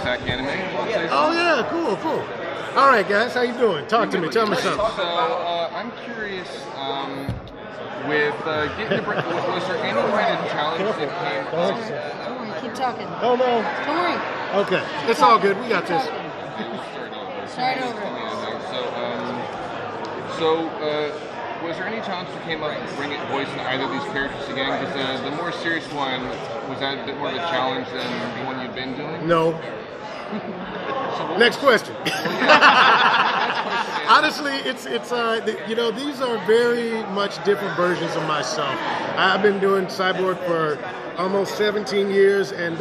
Attack anime. Oh yeah, cool. All right, guys, how you doing? Talk to me. Tell me something. So I'm curious. With getting to was there any kind of challenge that came? Don't worry, keep talking. Oh no. Don't worry. Okay, it's all good. We got this. Start over. So, was there any challenge that came up bringing voicing either of these characters again? Because the more serious one, was that a bit more of a challenge than the one you've been doing? No. Next question. Honestly, it's these are very much different versions of myself. I've been doing Cyborg for almost 17 years, and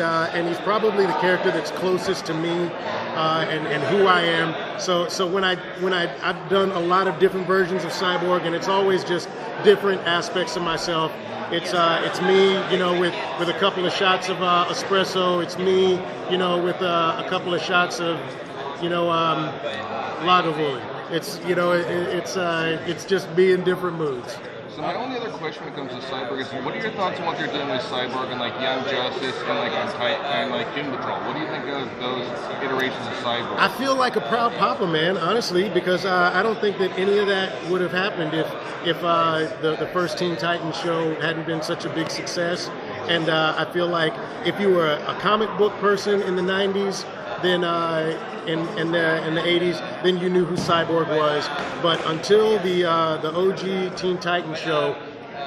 he's probably the character that's closest to me and who I am. So when I've done a lot of different versions of Cyborg, and it's always just different aspects of myself. It's me, with a couple of shots of espresso. It's me, with a couple of shots of, Lagavulin. It's just me in different moods. So my only other question when it comes to Cyborg is, what are your thoughts on what they're doing with Cyborg and like Young Justice and like on Titan and like Doom Patrol? What do you think of those iterations of Cyborg? I feel like a proud papa, man, honestly, because I don't think that any of that would have happened if the first Teen Titans show hadn't been such a big success. And I feel like if you were a comic book person in the 90s, then in the 80s, then you knew who Cyborg was. But until the OG Teen Titans show,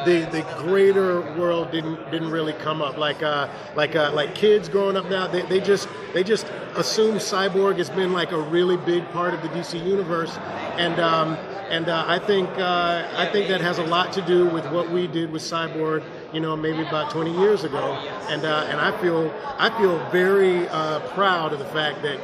the greater world didn't really come up. Like kids growing up now, they just assume Cyborg has been like a really big part of the DC universe, and I think that has a lot to do with what we did with Cyborg, maybe about 20 years ago, and I feel very proud of the fact that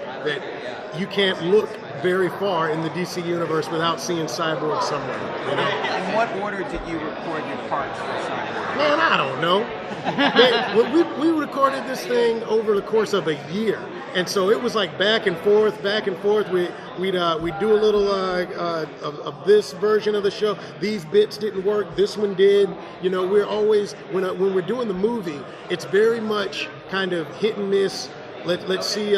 you can't look very far in the DC universe without seeing Cyborg somewhere. In what order did you record your parts for Cyborg? Man, I don't know. Man, we recorded this thing over the course of a year, and so it was like back and forth. We'd do a little of this version of the show. These bits didn't work. This one did. We're always when we're doing the movie, it's very much kind of hit and miss. Let's see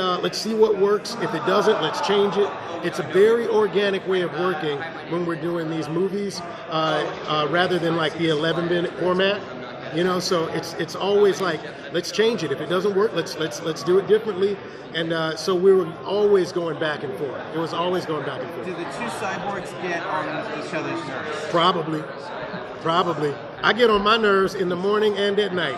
what works. If it doesn't, let's change it. It's a very organic way of working when we're doing these movies, rather than like the 11-minute format. So it's always like, let's change it. If it doesn't work, let's do it differently. And so we were always going back and forth. It was always going back and forth. Do the two cyborgs get on each other's nerves? Probably. I get on my nerves in the morning and at night.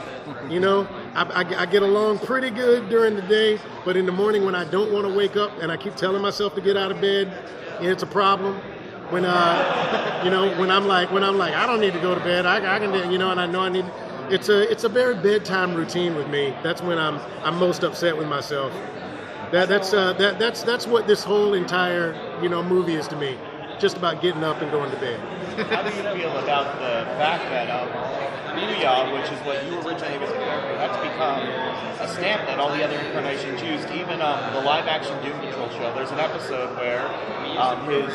I get along pretty good during the day, but in the morning when I don't want to wake up and I keep telling myself to get out of bed, it's a problem. When when I'm like I don't need to go to bed, I can, and I know I need. It's a very bedtime routine with me. That's when I'm most upset with myself. That's what this whole entire movie is to me. Just about getting up and going to bed. How do you feel about the fact that Booyah, which is what you originally was prepared for, had to become a stamp that all the other incarnations used? Even the live-action Doom Patrol show, there's an episode where his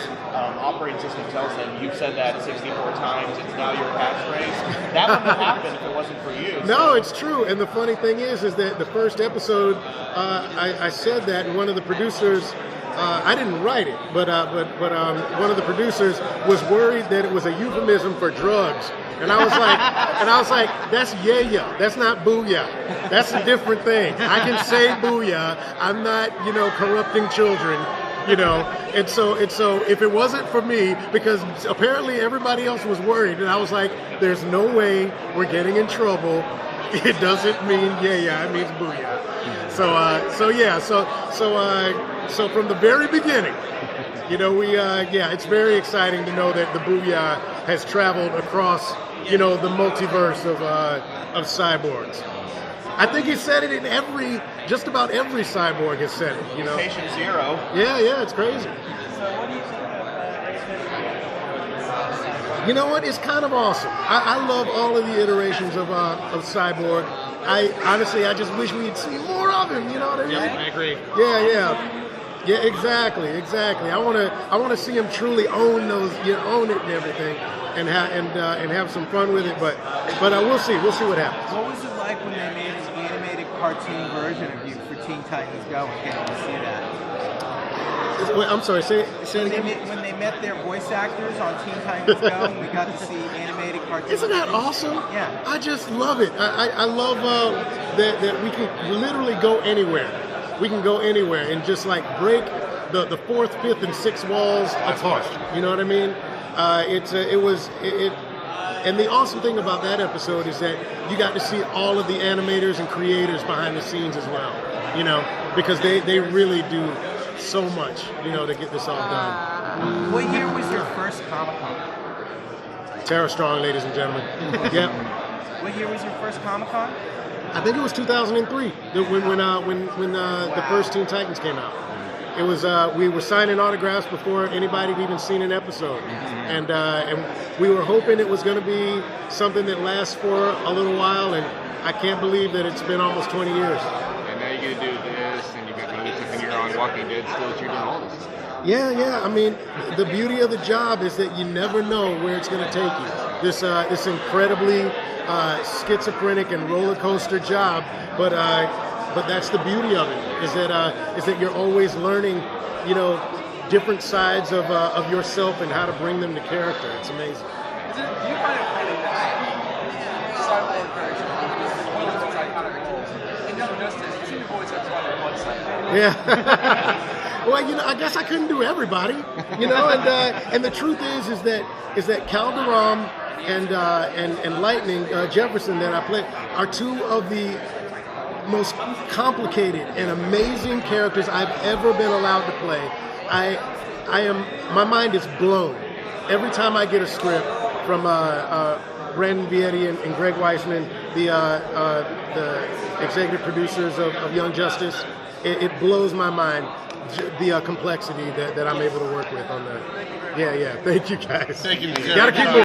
operating system tells him, "You've said that 64 times, it's now your catchphrase." That wouldn't have happened if it wasn't for you. No, it's true. And the funny thing is that the first episode, I said that, and one of the producers, I didn't write it, but one of the producers was worried that it was a euphemism for drugs, and I was like, that's yeah, that's not Booyah, that's a different thing. I can say Booyah, I'm not corrupting children, and so if it wasn't for me, because apparently everybody else was worried, and I was like, there's no way we're getting in trouble. It doesn't mean yeah, it means Booyah. So from the very beginning, it's very exciting to know that the Booyah has traveled across, the multiverse of cyborgs. I think he said it in just about every cyborg has said it, Patient Zero. Yeah, it's crazy. You know what? It's kind of awesome. I love all of the iterations of Cyborg. I just wish we'd see more of him. You know what I mean? Yeah, I agree. Yeah, exactly. I want to see him truly own those, own it and everything, and have some fun with it. But we'll see what happens. What was it like when they made his animated cartoon version of you for Teen Titans Go and getting to see that? Wait, I'm sorry. Say it again. When they met their voice actors on Teen Titans Go, we got to see animated cartoons. Isn't that awesome? Yeah. I just love it. I love that we can literally go anywhere. We can go anywhere and just like break the fourth, fifth, and sixth walls apart. You know what I mean? And the awesome thing about that episode is that you got to see all of the animators and creators behind the scenes as well. You know, because they really do so much, you know, to get this all done. What year was your first Comic-Con? Tara Strong, ladies and gentlemen. Yep. What year was your first Comic-Con? I think it was 2003 when the first Teen Titans came out. It was we were signing autographs before anybody had even seen an episode, and we were hoping it was going to be something that lasts for a little while, and I can't believe that it's been almost 20 years. And now you get to do this, and you got another second year on Walking Dead still, you're doing all this. Yeah. I mean, the beauty of the job is that you never know where it's going to take you. This incredibly schizophrenic and roller coaster job, but that's the beauty of it. Is that you're always learning, you know, different sides of yourself and how to bring them to character. It's amazing. Do you find it funny that Cyborg character, one of those iconic roles, in Young Justice, you seem to always have fun on one side? Yeah. Well, you know, I guess I couldn't do everybody, you know, and the truth is that Calderon and Lightning Jefferson that I play are two of the most complicated and amazing characters I've ever been allowed to play. My mind is blown every time I get a script from Brandon Vietti and Greg Weisman, the executive producers of Young Justice. It blows my mind, the complexity that I'm able to work with on that. Yeah. Thank you, guys. Thank you. Gotta keep moving.